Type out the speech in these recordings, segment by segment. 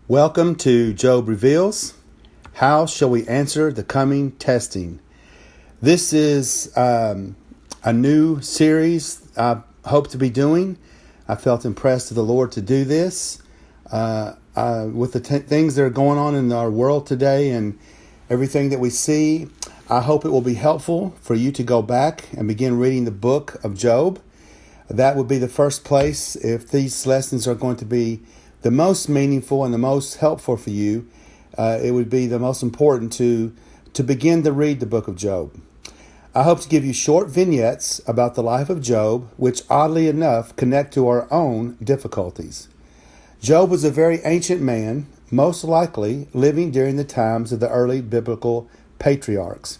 Welcome to Job Reveals. How shall we answer the coming testing? This is a new series I hope to be doing. I felt impressed of the Lord to do this. With the things that are going on in our world today and everything that we see, I hope it will be helpful for you to go back and begin reading the book of Job. That would be the first place. If these lessons are going to be the most meaningful and the most helpful for you, it would be the most important to begin to read the book of Job. I hope to give you short vignettes about the life of Job, which oddly enough connect to our own difficulties. Job was a very ancient man, most likely living during the times of the early biblical patriarchs.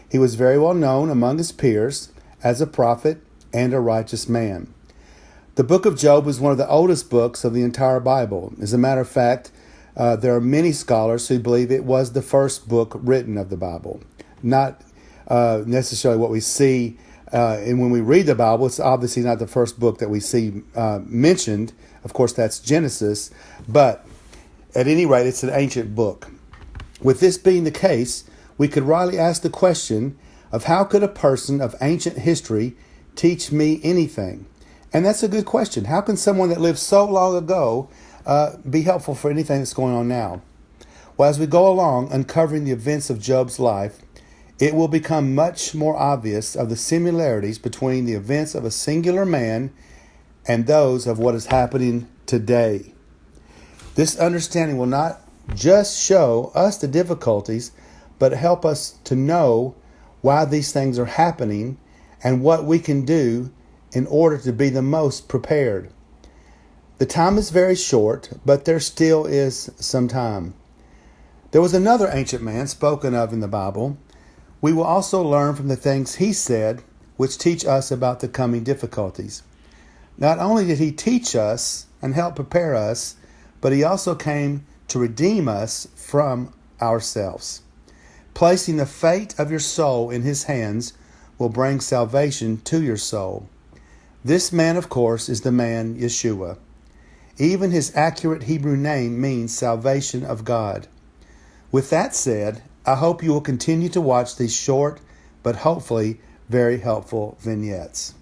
He was very well known among his peers as a prophet and a righteous man. The book of Job is one of the oldest books of the entire Bible. As a matter of fact, there are many scholars who believe it was the first book written of the Bible. Not necessarily what we see, and when we read the Bible, it's obviously not the first book that we see mentioned. Of course, that's Genesis, but at any rate, it's an ancient book. With this being the case, we could rightly ask the question of how could a person of ancient history teach me anything? And that's a good question. How can someone that lived so long ago be helpful for anything that's going on now? Well, as we go along uncovering the events of Job's life, it will become much more obvious of the similarities between the events of a singular man and those of what is happening today. This understanding will not just show us the difficulties, but help us to know why these things are happening and what we can do in order to be the most prepared. The time is very short, but there still is some time. There was another ancient man spoken of in the Bible. We will also learn from the things he said, which teach us about the coming difficulties. Not only did he teach us and help prepare us, but he also came to redeem us from ourselves. Placing the fate of your soul in his hands will bring salvation to your soul. This man, of course, is the man Yeshua. Even his accurate Hebrew name means salvation of God. With that said, I hope you will continue to watch these short, but hopefully very helpful vignettes.